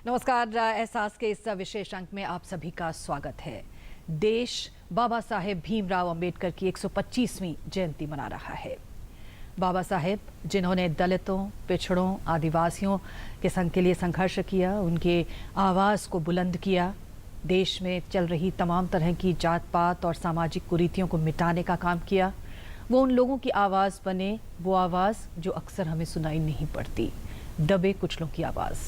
नमस्कार। एहसास के इस विशेष अंक में आप सभी का स्वागत है। देश बाबा साहेब भीमराव अंबेडकर की 125वीं जयंती मना रहा है। बाबा साहेब जिन्होंने दलितों, पिछड़ों, आदिवासियों के संघ के लिए संघर्ष किया, उनके आवाज़ को बुलंद किया, देश में चल रही तमाम तरह की जात पात और सामाजिक कुरीतियों को मिटाने का काम किया। वो उन लोगों की आवाज़ बने, वो आवाज़ जो अक्सर हमें सुनाई नहीं पड़ती, दबे कुचलों की आवाज़।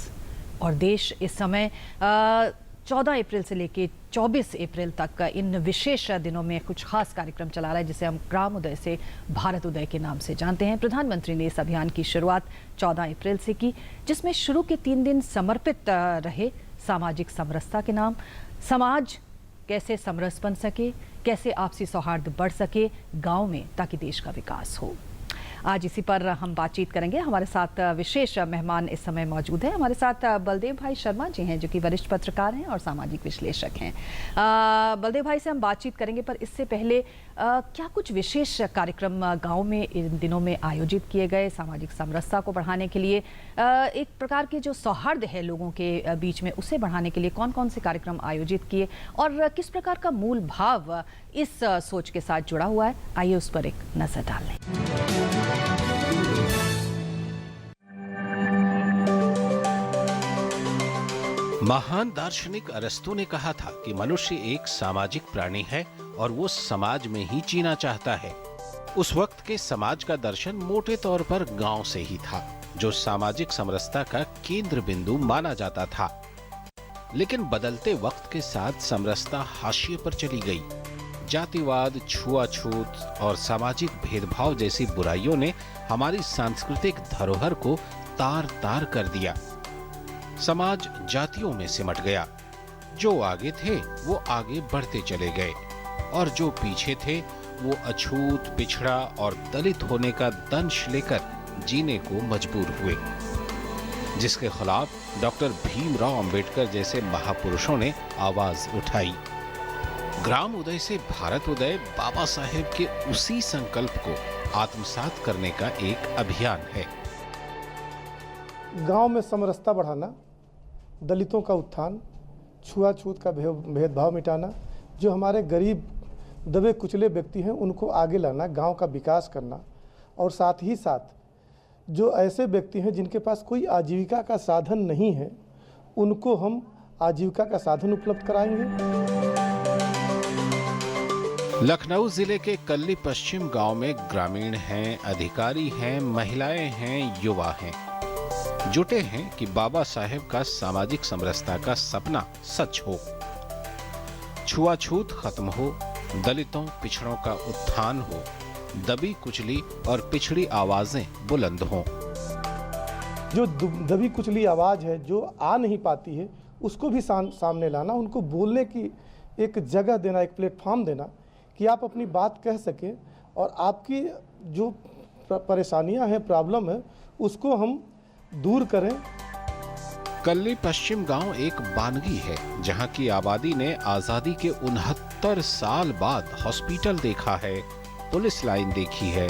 और देश इस समय 14 अप्रैल से लेकर 24 अप्रैल तक इन विशेष दिनों में कुछ खास कार्यक्रम चला रहा है, जिसे हम ग्राम उदय से भारत उदय के नाम से जानते हैं। प्रधानमंत्री ने इस अभियान की शुरुआत 14 अप्रैल से की, जिसमें शुरू के 3 दिन समर्पित रहे सामाजिक समरसता के नाम। समाज कैसे समरस बन सके, कैसे आपसी सौहार्द बढ़ सके गाँव में, ताकि देश का विकास हो। आज इसी पर हम बातचीत करेंगे। हमारे साथ विशेष मेहमान इस समय मौजूद हैं। हमारे साथ बलदेव भाई शर्मा जी हैं, जो कि वरिष्ठ पत्रकार हैं और सामाजिक विश्लेषक हैं। बलदेव भाई से हम बातचीत करेंगे, पर इससे पहले क्या कुछ विशेष कार्यक्रम गांव में इन दिनों में आयोजित किए गए सामाजिक समरसता को बढ़ाने के लिए, एक प्रकार के जो सौहार्द है लोगों के बीच में, उसे बढ़ाने के लिए कौन कौन से कार्यक्रम आयोजित किए और किस प्रकार का मूल भाव इस सोच के साथ जुड़ा हुआ है, आइए उस पर एक नजर डाल लें। महान दार्शनिक अरस्तू ने कहा था कि मनुष्य एक सामाजिक प्राणी है और वो समाज में ही जीना चाहता है। उस वक्त के समाज का दर्शन मोटे तौर पर गांव से ही था, जो सामाजिक समरसता का केंद्र बिंदु माना जाता था। लेकिन बदलते वक्त के साथ समरसता हाशिए पर चली गई। जातिवाद, छुआछूत और सामाजिक भेदभाव जैसी बुराइयों ने हमारी सांस्कृतिक धरोहर को तार-तार कर दिया। समाज जातियों में सिमट गया। जो आगे थे वो आगे बढ़ते चले गए और जो पीछे थे वो अछूत, पिछड़ा और दलित होने का दंश लेकर जीने को मजबूर हुए, जिसके खिलाफ डॉक्टर भीमराव अंबेडकर जैसे महापुरुषों ने आवाज उठाई। ग्राम उदय से भारत उदय बाबा साहेब के उसी संकल्प को आत्मसात करने का एक अभियान है। गांव में समरसता बढ़ाना, दलितों का उत्थान, छुआछूत का भेदभाव मिटाना, जो हमारे गरीब दबे कुचले व्यक्ति हैं उनको आगे लाना, गांव का विकास करना, और साथ ही साथ जो ऐसे व्यक्ति हैं जिनके पास कोई आजीविका का साधन नहीं है, उनको हम आजीविका का साधन उपलब्ध कराएंगे। लखनऊ जिले के कल्ली पश्चिम गांव में ग्रामीण हैं, अधिकारी हैं, महिलाएं हैं, युवा हैं, जुटे हैं कि बाबा साहेब का सामाजिक समरसता का सपना सच हो, छुआछूत खत्म हो, दलितों, पिछड़ों का उत्थान हो, दबी कुचली और पिछड़ी आवाजें बुलंद हों। जो दबी कुचली आवाज है, जो आ नहीं पाती है, उसको भी सामने लाना, उनको बोलने की एक जगह देना, एक प्लेटफॉर्म देना कि आप अपनी बात कह सकें और आपकी जो परेशानियां हैं, प्रॉब्लम है, उसको हम दूर करें। कल्ली पश्चिम गांव एक बानगी है, जहां की आबादी ने आजादी के 69 साल बाद हॉस्पिटल देखा है, पुलिस लाइन देखी है,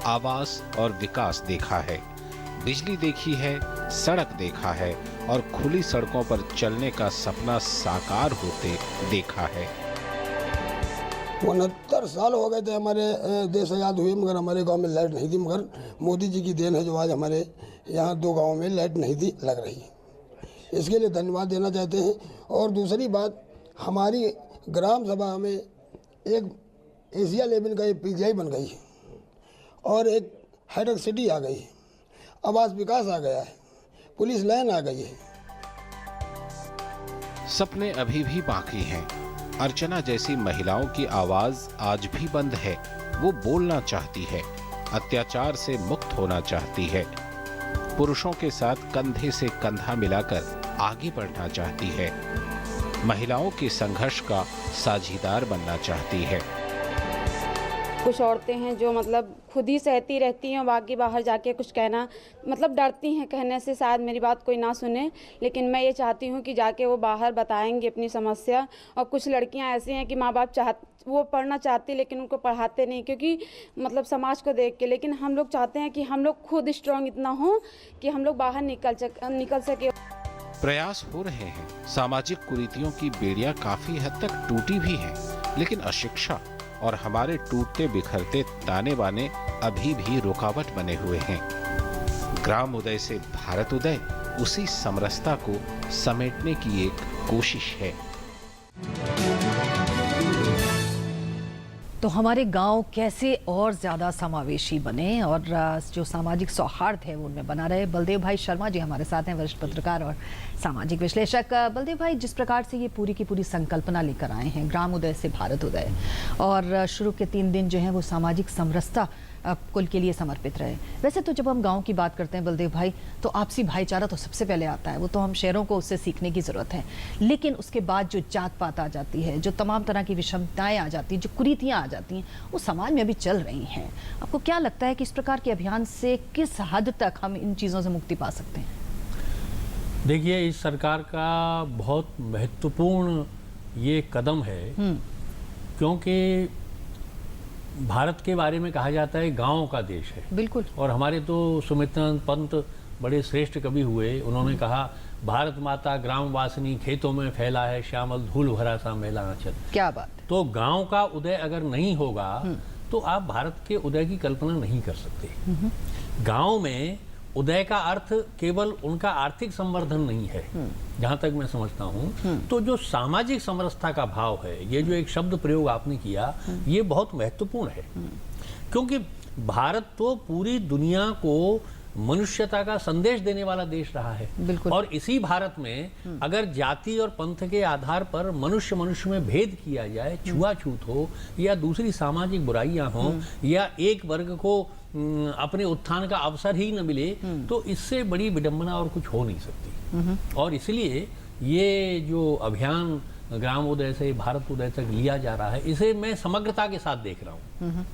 आवास और विकास देखा है, बिजली देखी है, सड़क देखा है और खुली सड़कों पर चलने का सपना साकार होते देखा है। 69 साल हो गए थे हमारे देश आज़ाद हुए, मगर हमारे गांव में लाइट नहीं थी। मगर मोदी जी की देन है जो आज हमारे यहाँ 2 गांवों में लाइट नहीं थी लग रही है। इसके लिए धन्यवाद देना चाहते हैं। और दूसरी बात, हमारी ग्राम सभा में एक एशिया लेवल का एक PGI बन गई है और एक हाईटेक सिटी आ गई है, आवास विकास आ गया है, पुलिस लाइन आ गई है। सपने अभी भी बाकी हैं। अर्चना जैसी महिलाओं की आवाज आज भी बंद है। वो बोलना चाहती है, अत्याचार से मुक्त होना चाहती है, पुरुषों के साथ कंधे से कंधा मिलाकर आगे बढ़ना चाहती है, महिलाओं के संघर्ष का साझीदार बनना चाहती है। कुछ औरतें हैं जो मतलब खुद ही सहती रहती हैं, बाकी बाहर जाके कुछ कहना मतलब डरती हैं कहने से, शायद मेरी बात कोई ना सुने। लेकिन मैं ये चाहती हूँ कि जाके वो बाहर बताएंगे अपनी समस्या। और कुछ लड़कियाँ ऐसी हैं कि माँ बाप वो पढ़ना चाहती लेकिन उनको पढ़ाते नहीं, क्योंकि मतलब समाज को देख के। लेकिन हम लोग चाहते हैं कि हम लोग खुद स्ट्रॉन्ग इतना हो कि हम लोग बाहर निकल सके। प्रयास हो रहे हैं। सामाजिक कुरीतियों की बेड़ियां काफी हद तक टूटी भी हैं, लेकिन अशिक्षा और हमारे टूटते बिखरते ताने बाने अभी भी रुकावट बने हुए हैं। ग्राम उदय से भारत उदय उसी समरसता को समेटने की एक कोशिश है। तो हमारे गांव कैसे और ज़्यादा समावेशी बने और जो सामाजिक सौहार्द है वो उनमें बना रहे। बलदेव भाई शर्मा जी हमारे साथ हैं, वरिष्ठ पत्रकार और सामाजिक विश्लेषक। बलदेव भाई, जिस प्रकार से ये पूरी की पूरी संकल्पना लेकर आए हैं ग्राम उदय से भारत उदय, और शुरू के 3 दिन जो हैं वो सामाजिक समरसता कुल के लिए समर्पित रहे। वैसे तो जब हम गांव की बात करते हैं बलदेव भाई, तो आपसी भाईचारा तो सबसे पहले आता है, वो तो हम शहरों को उससे सीखने की ज़रूरत है। लेकिन उसके बाद जो जात पात आ जाती है, जो तमाम तरह की विषमताएं आ जाती हैं, जो कुरीतियां आ जाती हैं, वो समाज में अभी चल रही हैं। आपको क्या लगता है कि इस प्रकार के अभियान से किस हद तक हम इन चीज़ों से मुक्ति पा सकते हैं? देखिए, इस सरकार का बहुत महत्वपूर्ण ये कदम है, क्योंकि भारत के बारे में कहा जाता है गांव का देश है। बिल्कुल। और हमारे तो सुमित्रानंद पंत बड़े श्रेष्ठ कवि हुए, उन्होंने कहा, भारत माता ग्राम वासिनी, खेतों में फैला है श्यामल धूल भरा सा मेला आंचल। क्या बात है। तो गांव का उदय अगर नहीं होगा तो आप भारत के उदय की कल्पना नहीं कर सकते। गांव में उदय का अर्थ केवल उनका आर्थिक संवर्धन नहीं है, जहां तक मैं समझता हूं। तो जो सामाजिक समरसता का भाव है, ये जो एक शब्द प्रयोग आपने किया, ये बहुत महत्वपूर्ण है। क्योंकि भारत तो पूरी दुनिया को मनुष्यता का संदेश देने वाला देश रहा है। बिल्कुल। और इसी भारत में अगर जाति और पंथ के आधार पर मनुष्य मनुष्य में भेद किया जाए, छुआछूत हो या दूसरी सामाजिक बुराइयां हो, या एक वर्ग को अपने उत्थान का अवसर ही न मिले, तो इससे बड़ी विडंबना और कुछ हो नहीं सकती। और इसलिए ये जो अभियान ग्राम उदय से भारत उदय तक लिया जा रहा है, इसे मैं समग्रता के साथ देख रहा हूँ।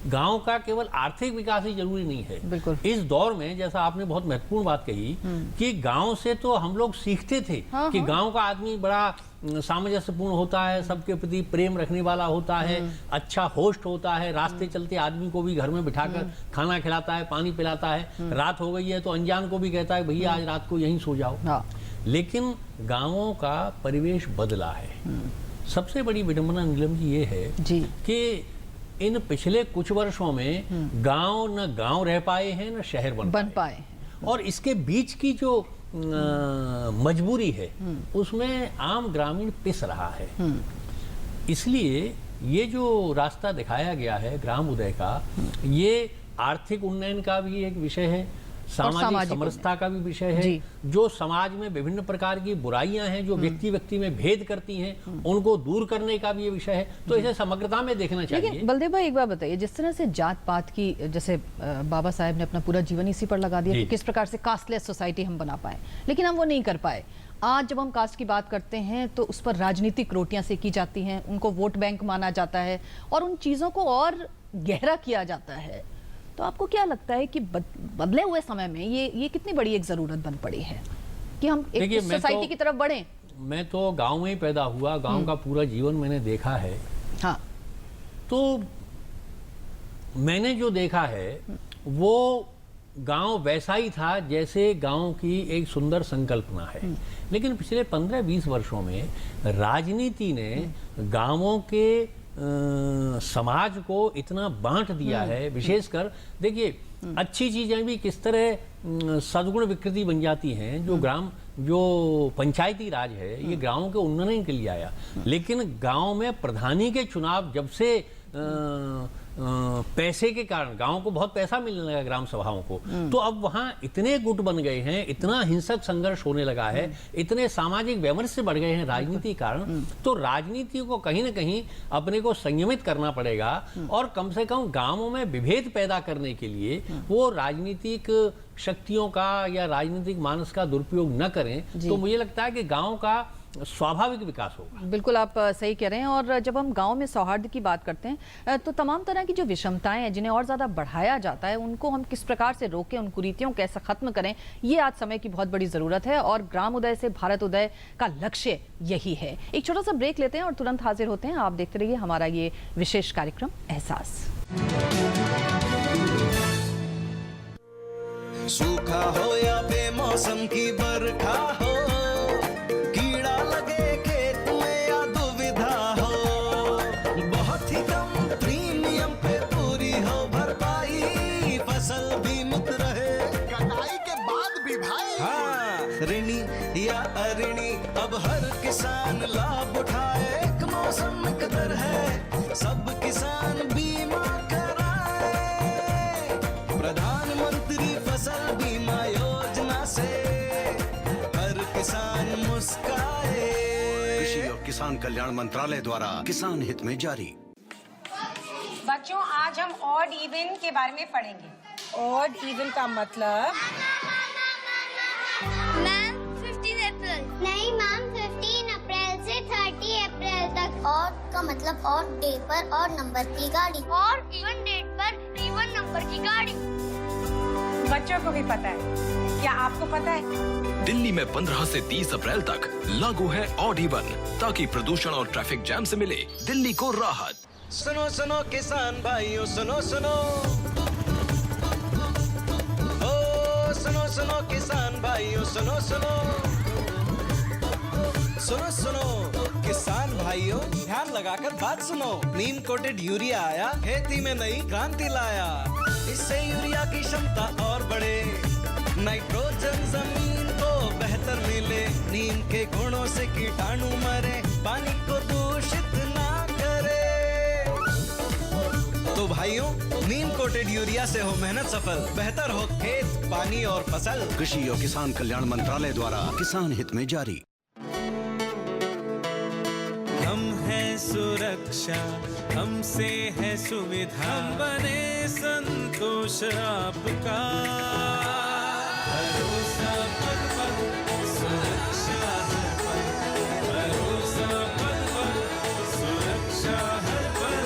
गांव का केवल आर्थिक विकास ही जरूरी नहीं है। बिल्कुल। इस दौर में, जैसा आपने बहुत महत्वपूर्ण बात कही, कि गांव से तो हम लोग सीखते थे कि गांव का आदमी बड़ा सामंजस्यपूर्ण होता है, सबके प्रति प्रेम रखने वाला होता है, अच्छा होस्ट होता है, रास्ते चलते आदमी को भी घर में बिठाकर खाना खिलाता है, पानी पिलाता है, रात हो गई है तो अनजान को भी कहता है भैया आज रात को यहीं सो जाओ। लेकिन गांवों का परिवेश बदला है। सबसे बड़ी विडंबना नीलम जी ये है कि इन पिछले कुछ वर्षों में गांव न गांव रह पाए हैं, न शहर बन पाए। और इसके बीच की जो मजबूरी है, उसमें आम ग्रामीण पिस रहा है। इसलिए ये जो रास्ता दिखाया गया है ग्राम उदय का, ये आर्थिक उन्नयन का भी एक विषय है, सामाजिक समरसता का भी विषय है। जो समाज में विभिन्न प्रकार की बुराइयां हैं, जो व्यक्ति व्यक्ति में भेद करती हैं, उनको दूर करने का भी ये विषय है। तो इसे समग्रता में देखना चाहिए। लेकिन बलदेव भाई, एक बात बताइए, जिस तरह से जात पात की, जैसे बाबा साहेब ने अपना पूरा जीवन इसी पर लगा दिया कि किस प्रकार से कास्टलेस सोसाइटी हम बना पाए, लेकिन हम वो नहीं कर पाए। आज जब हम कास्ट की बात करते हैं तो उस पर राजनीतिक रोटियां सेकी जाती हैं, उनको वोट बैंक माना जाता है और उन चीज़ों को और गहरा किया जाता है। तो आपको क्या लगता है कि बदले हुए समय में ये कितनी बड़ी एक जरूरत बन पड़ी है कि हम एक सोसाइटी की तरफ बढ़ें? मैं तो गांव में ही पैदा हुआ, गांव का पूरा जीवन मैंने देखा है। हाँ। तो मैंने जो देखा है वो गांव वैसा ही था जैसे गांव की एक सुंदर संकल्पना है। लेकिन पिछले 15-20 वर्षों में राजनीति ने गांवों के समाज को इतना बांट दिया है। विशेषकर देखिए, अच्छी चीजें भी किस तरह सद्गुण विकृति बन जाती हैं। जो पंचायती राज है, ये गांवों के उन्नयन के लिए आया, लेकिन गांव में प्रधानी के चुनाव जब से पैसे के कारण, गांव को बहुत पैसा मिलने लगा ग्राम सभाओं को, तो अब वहां इतने गुट बन गए हैं, इतना हिंसक संघर्ष होने लगा है, इतने सामाजिक वैमनस्य बढ़ गए हैं राजनीति के कारण। तो राजनीति को कहीं ना कहीं अपने को संयमित करना पड़ेगा और कम से कम गांवों में विभेद पैदा करने के लिए वो राजनीतिक शक्तियों का या राजनीतिक मानस का दुरुपयोग न करें। तो मुझे लगता है कि गांव का स्वाभाविक विकास होगा। बिल्कुल, आप सही कह रहे हैं। और जब हम गांव में सौहार्द की बात करते हैं तो तमाम तरह की जो विषमताएं हैं, जिन्हें और ज़्यादा बढ़ाया जाता है, उनको हम किस प्रकार से रोकें, उन कुरीतियों को कैसे खत्म करें, ये आज समय की बहुत बड़ी ज़रूरत है। और ग्राम उदय से भारत उदय का लक्ष्य यही है। एक छोटा सा ब्रेक लेते हैं और तुरंत हाजिर होते हैं। आप देखते रहिए हमारा ये विशेष कार्यक्रम एहसास। सूखा हो या बेमौसम की बरखा हो, अब हर किसान लाभ उठाए, एक मौसम कदर है, सब किसान बीमा कराए। प्रधानमंत्री फसल बीमा योजना से हर किसान मुस्काए। कृषि और किसान कल्याण मंत्रालय द्वारा किसान हित में जारी। बच्चों, आज हम ऑड इवन के बारे में पढ़ेंगे। ऑड इवन का मतलब मैम 15 अप्रैल। नहीं मैम, 15 अप्रैल से 30 अप्रैल तक। ऑड का मतलब ऑड डे पर और नंबर की गाड़ी, और इवन डेट पर इवन नंबर की गाड़ी। बच्चों को भी पता है, क्या आपको पता है? दिल्ली में 15 से 30 अप्रैल तक लागू है ऑड इवन, ताकि प्रदूषण और ट्रैफिक जैम से मिले दिल्ली को राहत। सुनो सुनो किसान भाइयों, सुनो सुनो, ओ सुनो सुनो किसान भाइयों, सुनो सुनो, सुनो सुनो किसान भाइयों, ध्यान लगाकर बात सुनो। नीम कोटेड यूरिया आया, खेती में नई क्रांति लाया। इससे यूरिया की क्षमता और बढ़े, नाइट्रोजन जमीन को बेहतर मिले, नीम के गुणों से कीटाणु मरे, पानी को दूषित ना करे। तो भाइयों, नीम कोटेड यूरिया से हो मेहनत सफल, बेहतर हो खेत, पानी और फसल। कृषि और किसान कल्याण मंत्रालय द्वारा किसान हित में जारी। हम है सुरक्षा, हमसे है सुविधा, हम बने संतोष आपका, भरोसा पल पल, सुरक्षा हर पल, भरोसा पल पल, सुरक्षा हर पल।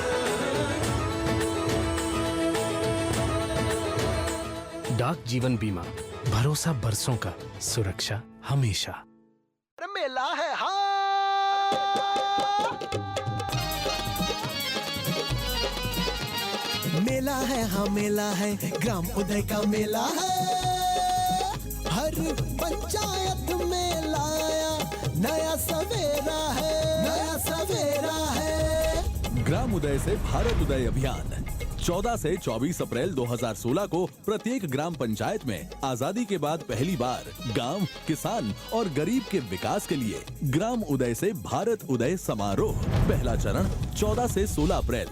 डाक जीवन बीमा, भरोसा बरसों का, सुरक्षा हमेशा। मेला है हाँ, मेला है हाँ मेला है, ग्राम उदय का मेला है। हर पंचायत में लाया नया सवेरा है, नया सवेरा है। ग्राम उदय से भारत उदय अभियान 14 से 24 अप्रैल 2016 को प्रत्येक ग्राम पंचायत में आजादी के बाद पहली बार गांव, किसान और गरीब के विकास के लिए ग्राम उदय से भारत उदय समारोह। पहला चरण 14 से 16 अप्रैल।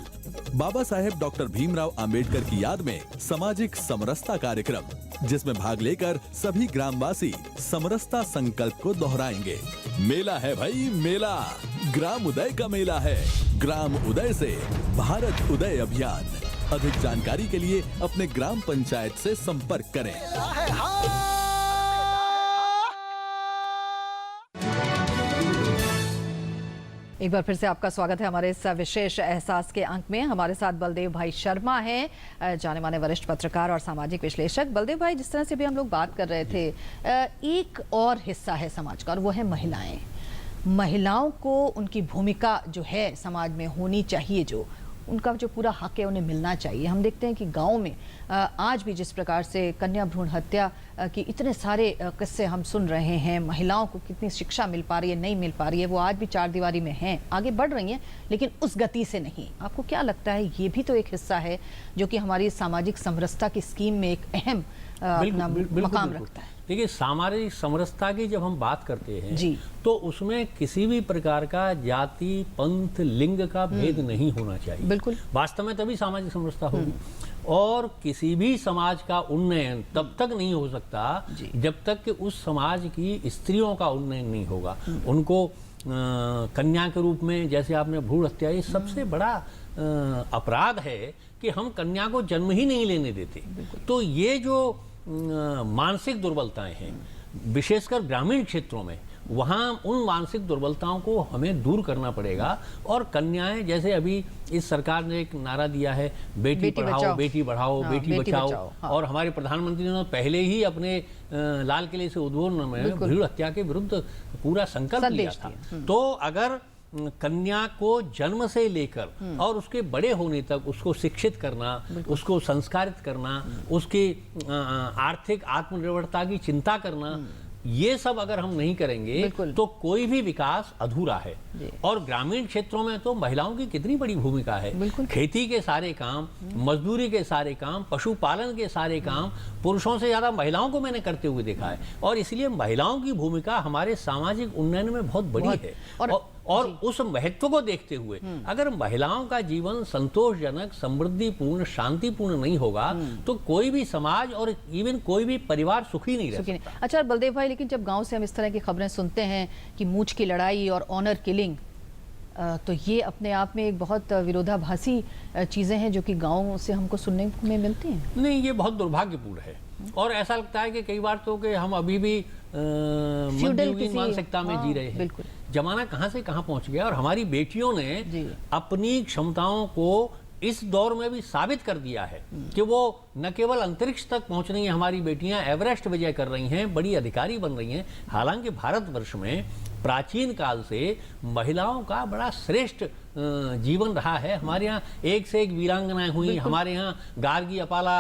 बाबा साहेब डॉक्टर भीमराव अंबेडकर की याद में सामाजिक समरसता कार्यक्रम, जिसमें भाग लेकर सभी ग्रामवासी समरसता संकल्प को दोहराएंगे। मेला है भाई मेला, ग्राम उदय का मेला है। ग्राम उदय से भारत उदय अभियान। अधिक जानकारी के लिए अपने ग्राम पंचायत से संपर्क करें। एक बार फिर से आपका स्वागत है हमारे इस विशेष एहसास के अंक में। हमारे साथ बलदेव भाई शर्मा हैं, जाने माने वरिष्ठ पत्रकार और सामाजिक विश्लेषक। बलदेव भाई, जिस तरह से भी हम लोग बात कर रहे थे, एक और हिस्सा है समाज का और वो है महिलाएं। महिलाओं को उनकी भूमिका जो है समाज में होनी चाहिए, जो उनका जो पूरा हक है उन्हें मिलना चाहिए। हम देखते हैं कि गाँव में आज भी जिस प्रकार से कन्या भ्रूण हत्या की इतने सारे किस्से हम सुन रहे हैं, महिलाओं को कितनी शिक्षा मिल पा रही है, नहीं मिल पा रही है, वो आज भी चार दीवारी में हैं, आगे बढ़ रही हैं, लेकिन उस गति से नहीं। आपको क्या लगता है, ये भी तो एक हिस्सा है जो कि हमारी सामाजिक समरसता की स्कीम में एक अहम मकाम रखता है? देखिए, सामाजिक समरसता की जब हम बात करते हैं जी, तो उसमें किसी भी प्रकार का जाति, पंथ, लिंग का भेद नहीं होना चाहिए। बिल्कुल, वास्तव में तभी सामाजिक समरसता होगी। और किसी भी समाज का उन्नयन तब तक नहीं हो सकता जब तक कि उस समाज की स्त्रियों का उन्नयन नहीं होगा। उनको कन्या के रूप में, जैसे आपने भ्रूण हत्या, ये सबसे बड़ा अपराध है कि हम कन्या को जन्म ही नहीं लेने देते। तो ये जो मानसिक दुर्बलताएं हैं, विशेषकर ग्रामीण क्षेत्रों में, वहाँ उन मानसिक दुर्बलताओं को हमें दूर करना पड़ेगा। और कन्याएं, जैसे अभी इस सरकार ने एक नारा दिया है, बेटी पढ़ाओ, बेटी बढ़ाओ, बेटी बचाओ। और हमारे प्रधानमंत्री ने पहले ही अपने लाल किले से उद्बोधन में भ्रूण हत्या के विरुद्ध पूरा संकल्प लिया था। तो अगर कन्या को जन्म से लेकर और उसके बड़े होने तक उसको शिक्षित करना, उसको संस्कारित करना, उसकी आर्थिक आत्मनिर्भरता की चिंता करना, ये सब अगर हम नहीं करेंगे तो कोई भी विकास अधूरा है। और ग्रामीण क्षेत्रों में तो महिलाओं की कितनी बड़ी भूमिका है। खेती के सारे काम, मजदूरी के सारे काम, पशुपालन के सारे काम पुरुषों से ज्यादा महिलाओं को मैंने करते हुए देखा है। और इसलिए महिलाओं की भूमिका हमारे सामाजिक उन्नयन में बहुत बड़ी है। और उस महत्व को देखते हुए अगर महिलाओं का जीवन संतोषजनक, समृद्धिपूर्ण, शांतिपूर्ण नहीं होगा तो कोई भी समाज और इवन कोई भी परिवार सुखी नहीं रह सकता। अच्छा बलदेव भाई, लेकिन जब गांव से हम इस तरह की खबरें सुनते हैं कि मूंछ की लड़ाई और ऑनर किलिंग, तो ये अपने आप में एक बहुत विरोधाभासी चीजें हैं जो कि गाँव से हमको सुनने में मिलती हैं। नहीं, ये बहुत दुर्भाग्यपूर्ण है। और ऐसा लगता है कि कई बार तो कि हम अभी भी मध्ययुगीन मानसिकता में जी रहे हैं। जमाना कहां से कहां पहुंच गया। और हमारी बेटियों ने अपनी क्षमताओं को इस दौर में भी साबित कर दिया है कि वो न केवल अंतरिक्ष तक पहुंच रही हैं, हमारी बेटियां एवरेस्ट विजय कर रही हैं, बड़ी अधिकारी बन रही हैं। हालांकि भारतवर्ष में प्राचीन काल से महिलाओं का बड़ा श्रेष्ठ जीवन रहा है। हमारे यहाँ एक से एक वीरांगनाएं हुई, हमारे यहाँ गार्गी अपाला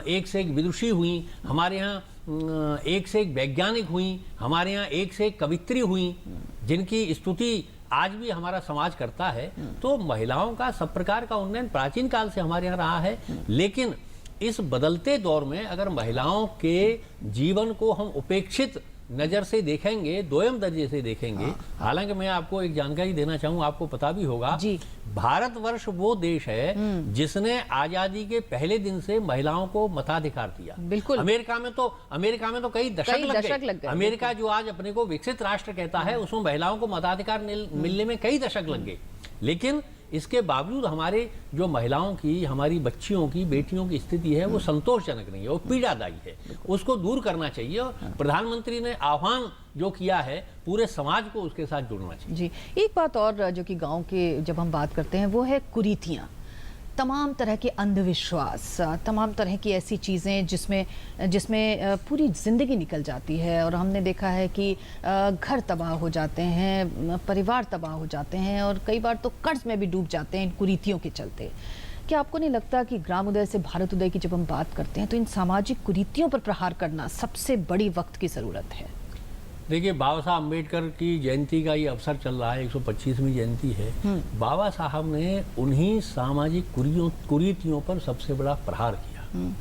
एक से एक विदुषी हुई, हमारे यहाँ एक से एक वैज्ञानिक हुई, हमारे यहाँ एक से एक कवित्री हुई, जिनकी स्तुति आज भी हमारा समाज करता है। तो महिलाओं का सब प्रकार का उन्नयन प्राचीन काल से हमारे यहाँ रहा है। लेकिन इस बदलते दौर में अगर महिलाओं के जीवन को हम उपेक्षित नजर से देखेंगे, दोयम दर्जे से देखेंगे। हालांकि मैं आपको एक जानकारी देना चाहूँ, आपको पता भी होगा, भारतवर्ष वो देश है जिसने आजादी के पहले दिन से महिलाओं को मताधिकार दिया। बिल्कुल। अमेरिका में तो कई दशक लग गए। अमेरिका जो आज अपने को विकसित राष्ट्र कहता है, उसमें महिलाओं को मताधिकार मिलने में कई दशक लग गए। लेकिन इसके बावजूद हमारे जो महिलाओं की, हमारी बच्चियों की, बेटियों की स्थिति है वो संतोषजनक नहीं है, वो पीड़ादायी है। उसको दूर करना चाहिए। और प्रधानमंत्री ने आह्वान जो किया है, पूरे समाज को उसके साथ जुड़ना चाहिए। जी, एक बात और जो कि गांव के जब हम बात करते हैं वो है कुरीतियाँ, तमाम तरह के अंधविश्वास, तमाम तरह की ऐसी चीज़ें जिसमें पूरी ज़िंदगी निकल जाती है। और हमने देखा है कि घर तबाह हो जाते हैं, परिवार तबाह हो जाते हैं और कई बार तो कर्ज में भी डूब जाते हैं इन कुरीतियों के चलते। क्या आपको नहीं लगता कि ग्राम उदय से भारत उदय की जब हम बात करते हैं तो इन सामाजिक कुरीतियों पर प्रहार करना सबसे बड़ी वक्त की ज़रूरत है? देखिए, बाबा साहब अम्बेडकर की जयंती का ये अवसर चल रहा है, 125वीं जयंती है। बाबा साहब ने उन्हीं सामाजिक कुरीतियों पर सबसे बड़ा प्रहार किया।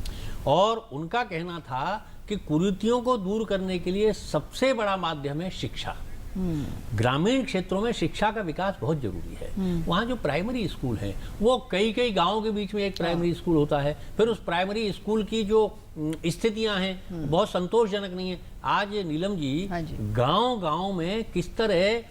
और उनका कहना था कि कुरीतियों को दूर करने के लिए सबसे बड़ा माध्यम है शिक्षा। ग्रामीण क्षेत्रों में शिक्षा का विकास बहुत जरूरी है। वहाँ जो प्राइमरी स्कूल हैं, वो कई गांवों के बीच में एक प्राइमरी स्कूल होता है। फिर उस प्राइमरी स्कूल की जो स्थितियां हैं बहुत संतोषजनक नहीं है। आज नीलम जी, गांव में किस तरह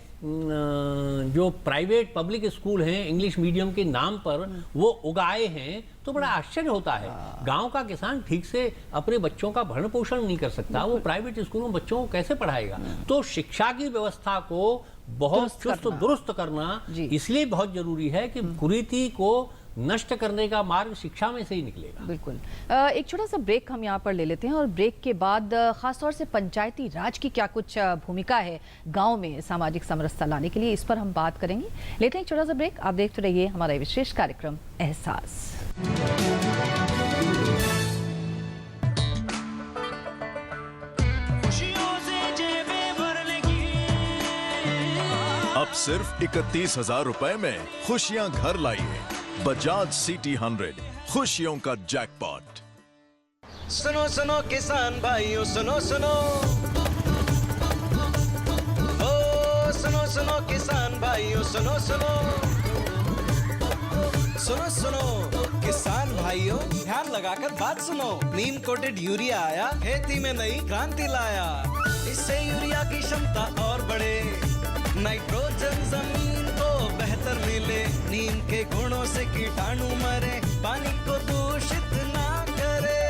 जो प्राइवेट पब्लिक स्कूल हैं इंग्लिश मीडियम के नाम पर वो उगाए हैं, तो बड़ा आश्चर्य होता है। गांव का किसान ठीक से अपने बच्चों का भरण पोषण नहीं कर सकता, वो प्राइवेट स्कूलों में बच्चों को कैसे पढ़ाएगा? तो शिक्षा की व्यवस्था को बहुत चुस्त दुरुस्त करना इसलिए बहुत जरूरी है कि कुरीति को नष्ट करने का मार्ग शिक्षा में से ही निकलेगा। बिल्कुल। एक छोटा सा ब्रेक हम यहाँ पर ले लेते हैं और ब्रेक के बाद खासतौर से पंचायती राज की क्या कुछ भूमिका है गांव में सामाजिक समरसता लाने के लिए, इस पर हम बात करेंगे। लेते हैं एक छोटा सा ब्रेक। आप देखते रहिए हमारा विशेष कार्यक्रम एहसास। अब सिर्फ 31,000 रुपए में खुशियां घर लाइए। बजाज सिटी 100, खुशियों का जैकपॉट। सुनो सुनो किसान भाइयों, सुनो सुनो, ओ सुनो सुनो किसान भाइयों, सुनो सुनो, सुनो सुनो किसान भाइयों, ध्यान लगाकर बात सुनो। नीम कोटेड यूरिया आया, खेती में नई क्रांति लाया। इससे यूरिया की क्षमता और बढ़े, नाइट्रोजन जमीन को बेहतर मिले, नीम के गुणों से कीटाणु मरे, पानी को दूषित ना करे।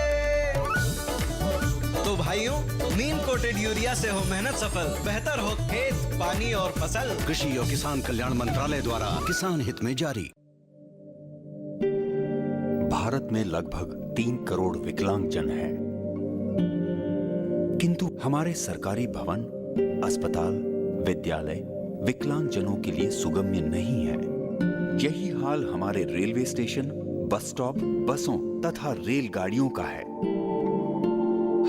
तो भाइयों, नीम कोटेड यूरिया से हो मेहनत सफल, बेहतर हो खेत, पानी और फसल। कृषि और किसान कल्याण मंत्रालय द्वारा किसान हित में जारी। भारत में लगभग 3 करोड़ विकलांगजन हैं, किंतु हमारे सरकारी भवन, अस्पताल, विद्यालय विकलांगजनों के लिए सुगम्य नहीं है। यही हाल हमारे रेलवे स्टेशन, बस स्टॉप, बसों तथा रेलगाड़ियों का है।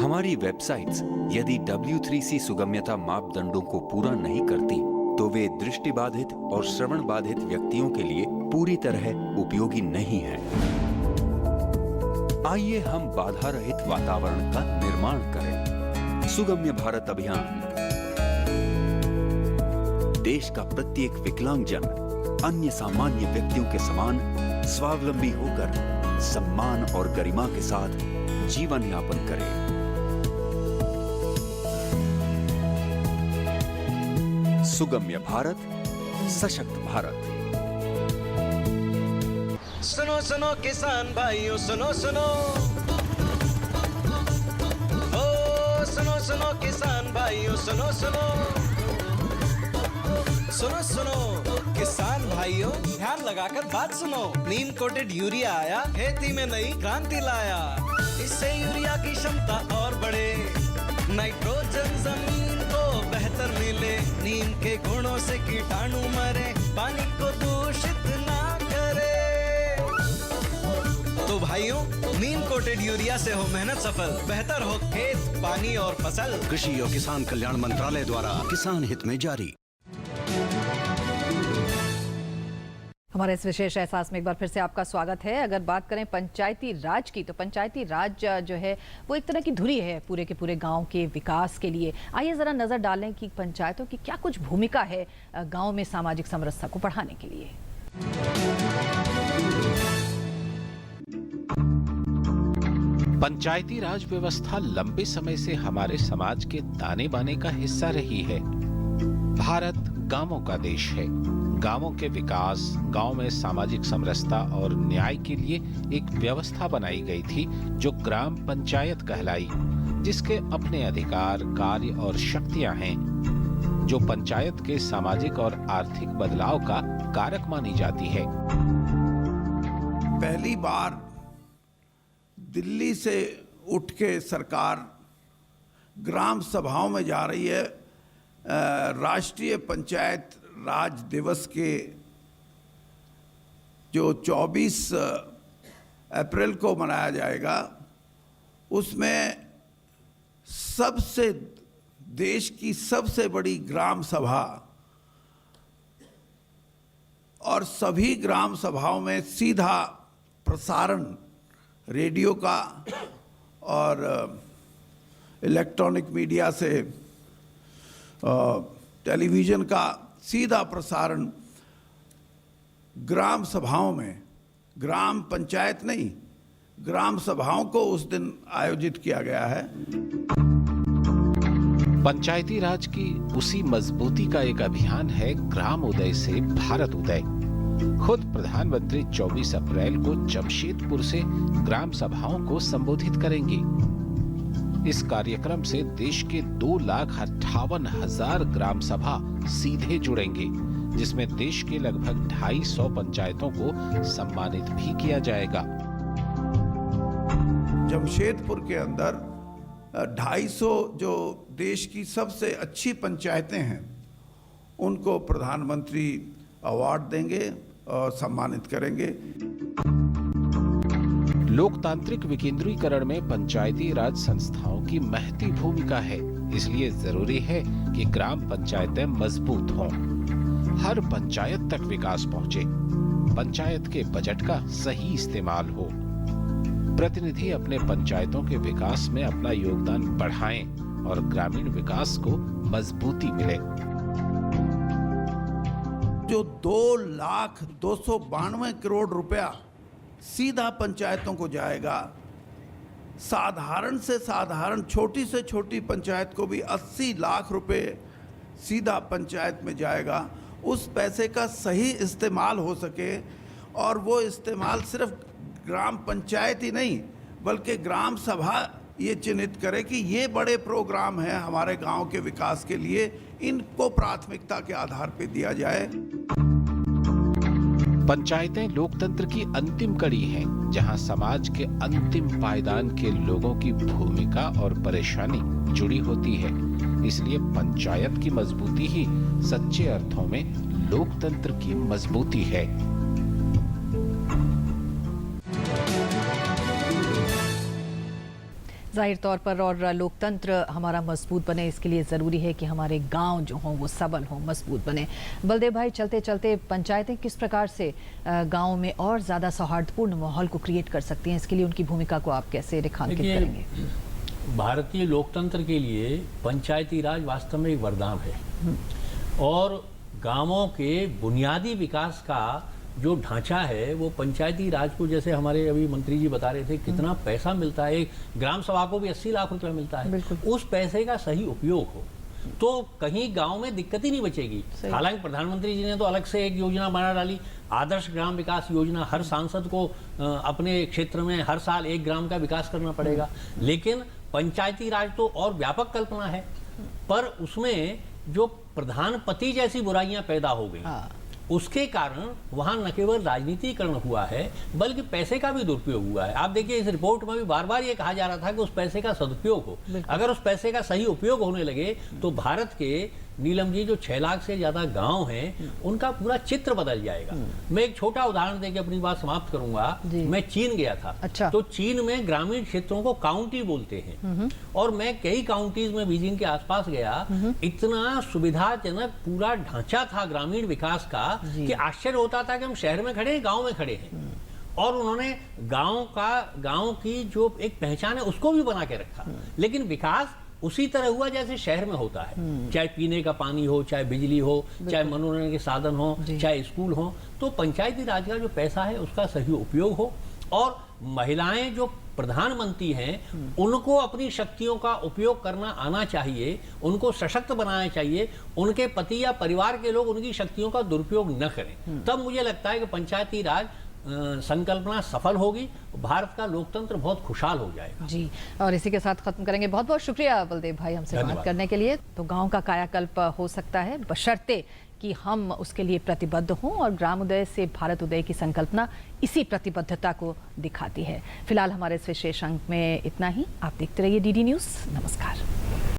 हमारी वेबसाइट्स यदि W3C सुगम्यता मापदंडों को पूरा नहीं करती तो वे दृष्टिबाधित और श्रवण बाधित व्यक्तियों के लिए पूरी तरह उपयोगी नहीं है। आइए हम बाधा रहित वातावरण का निर्माण करें। सुगम्य भारत अभियान। देश का प्रत्येक विकलांगजन अन्य सामान्य व्यक्तियों के समान स्वावलंबी होकर सम्मान और गरिमा के साथ जीवन यापन करे। सुगम्य भारत, सशक्त भारत। सुनो सुनो किसान भाइयों, सुनो सुनो, ओ सुनो सुनो किसान भाइयों, सुनो सुनो, सुनो सुनो किसान भाइयों, ध्यान लगाकर बात सुनो। नीम कोटेड यूरिया आया, खेती में नई क्रांति लाया। इससे यूरिया की क्षमता और बढ़े, नाइट्रोजन जमीन को बेहतर मिले, नीम के गुणों से कीटाणु मरे, पानी को दूषित ना करे। तो भाइयों, नीम कोटेड यूरिया से हो मेहनत सफल, बेहतर हो खेत, पानी और फसल। कृषि और किसान कल्याण मंत्रालय द्वारा किसान हित में जारी। हमारे इस विशेष एहसास में एक बार फिर से आपका स्वागत है। अगर बात करें पंचायती राज की, तो पंचायती राज जो है वो एक तरह की धुरी है पूरे के पूरे गांव के विकास के लिए। आइए ज़रा नज़र डालें कि पंचायतों की क्या कुछ भूमिका है गांव में सामाजिक समरसता को बढ़ाने के लिए। पंचायती राज व्यवस्था लंबे समय से हमारे समाज के ताने बाने का हिस्सा रही है। भारत गांवों का देश है। गांवों के विकास, गांव में सामाजिक समरसता और न्याय के लिए एक व्यवस्था बनाई गई थी जो ग्राम पंचायत कहलाई, जिसके अपने अधिकार, कार्य और शक्तियां हैं, जो पंचायत के सामाजिक और आर्थिक बदलाव का कारक मानी जाती है। पहली बार दिल्ली से उठ के सरकार ग्राम सभाओं में जा रही है। राष्ट्रीय पंचायत राज दिवस के जो 24 अप्रैल को मनाया जाएगा, उसमें सबसे देश की सबसे बड़ी ग्राम सभा और सभी ग्राम सभाओं में सीधा प्रसारण रेडियो का और इलेक्ट्रॉनिक मीडिया से टेलीविज़न का सीधा प्रसारण ग्राम सभाओं में, ग्राम पंचायत नहीं, ग्राम सभाओं को उस दिन आयोजित किया गया है। पंचायती राज की उसी मजबूती का एक अभियान है ग्राम उदय से भारत उदय। खुद प्रधानमंत्री 24 अप्रैल को जमशेदपुर से ग्राम सभाओं को संबोधित करेंगे। इस कार्यक्रम से देश के 2,58,000 ग्राम सभा सीधे जुड़ेंगे, जिसमें देश के लगभग 250 पंचायतों को सम्मानित भी किया जाएगा। जमशेदपुर के अंदर 250 जो देश की सबसे अच्छी पंचायतें हैं, उनको प्रधानमंत्री अवार्ड देंगे और सम्मानित करेंगे। लोकतांत्रिक विकेंद्रीकरण में पंचायती राज संस्थाओं की महती भूमिका है। इसलिए जरूरी है कि ग्राम पंचायतें मजबूत हों, हर पंचायत तक विकास पहुंचे, पंचायत के बजट का सही इस्तेमाल हो, प्रतिनिधि अपने पंचायतों के विकास में अपना योगदान बढ़ाएं और ग्रामीण विकास को मजबूती मिले। जो 2,292 करोड़ रुपया सीधा पंचायतों को जाएगा, साधारण से साधारण छोटी से छोटी पंचायत को भी 80 लाख रुपए सीधा पंचायत में जाएगा। उस पैसे का सही इस्तेमाल हो सके और वो इस्तेमाल सिर्फ ग्राम पंचायत ही नहीं बल्कि ग्राम सभा ये चिन्हित करे कि ये बड़े प्रोग्राम हैं हमारे गांव के विकास के लिए, इनको प्राथमिकता के आधार पर दिया जाए। पंचायतें लोकतंत्र की अंतिम कड़ी हैं, जहां समाज के अंतिम पायदान के लोगों की भूमिका और परेशानी जुड़ी होती है। इसलिए पंचायत की मजबूती ही सच्चे अर्थों में लोकतंत्र की मजबूती है। जाहिर तौर पर और लोकतंत्र हमारा मजबूत बने, इसके लिए ज़रूरी है कि हमारे गांव जो हों वो सबल हों, मजबूत बने। बलदेव भाई, चलते चलते पंचायतें किस प्रकार से गांव में और ज़्यादा सौहार्दपूर्ण माहौल को क्रिएट कर सकती हैं, इसके लिए उनकी भूमिका को आप कैसे रेखांकित करेंगे? भारतीय लोकतंत्र के लिए पंचायती राज वास्तव में एक वरदान है और गांवों के बुनियादी विकास का जो ढांचा है वो पंचायती राज को, जैसे हमारे अभी मंत्री जी बता रहे थे, कितना पैसा मिलता है, ग्राम सभा को भी 80 लाख रुपए मिलता है, उस पैसे का सही उपयोग हो तो कहीं गांव में दिक्कत ही नहीं बचेगी। हालांकि प्रधानमंत्री जी ने तो अलग से एक योजना बना डाली, आदर्श ग्राम विकास योजना। हर सांसद को अपने क्षेत्र में हर साल एक ग्राम का विकास करना पड़ेगा, लेकिन पंचायती राज तो और व्यापक कल्पना है, पर उसमें जो प्रधानपति जैसी बुराइयां पैदा हो गई, उसके कारण वहां न केवल राजनीतिकरण हुआ है बल्कि पैसे का भी दुरुपयोग हुआ है। आप देखिए, इस रिपोर्ट में भी बार बार ये कहा जा रहा था कि उस पैसे का सदुपयोग हो। अगर उस पैसे का सही उपयोग होने लगे तो भारत के, नीलम जी, जो 6 लाख से ज्यादा गांव हैं उनका पूरा चित्र बदल जाएगा। मैं एक छोटा उदाहरण देकर अपनी बात समाप्त करूंगा। मैं चीन गया था। अच्छा। तो चीन में ग्रामीण क्षेत्रों को काउंटी बोलते हैं और मैं कई काउंटीज में बीजिंग के आसपास गया, इतना सुविधाजनक पूरा ढांचा था ग्रामीण विकास का कि आश्चर्य होता था कि हम शहर में खड़े हैं, गांव में खड़े हैं। और उन्होंने गांव की जो एक पहचान है उसको भी बना के रखा, लेकिन विकास उसी तरह हुआ जैसे शहर में होता है, चाहे पीने का पानी हो, चाहे बिजली हो, चाहे मनोरंजन के साधन हो, चाहे स्कूल हो। तो पंचायती राज का जो पैसा है उसका सही उपयोग हो और महिलाएं जो प्रधानमंत्री हैं उनको अपनी शक्तियों का उपयोग करना आना चाहिए, उनको सशक्त बनाना चाहिए, उनके पति या परिवार के लोग उनकी शक्तियों का दुरुपयोग न करें। तब मुझे लगता है कि पंचायती राज संकल्पना सफल होगी, भारत का लोकतंत्र बहुत खुशहाल हो जाएगा। जी, और इसी के साथ खत्म करेंगे। बहुत बहुत शुक्रिया बलदेव भाई हमसे बात करने के लिए। तो गांव का कायाकल्प हो सकता है बशर्ते कि हम उसके लिए प्रतिबद्ध हों और ग्रामोदय से भारत उदय की संकल्पना इसी प्रतिबद्धता को दिखाती है। फिलहाल हमारे इस विशेष अंक में इतना ही। आप देखते रहिए DD न्यूज़। नमस्कार।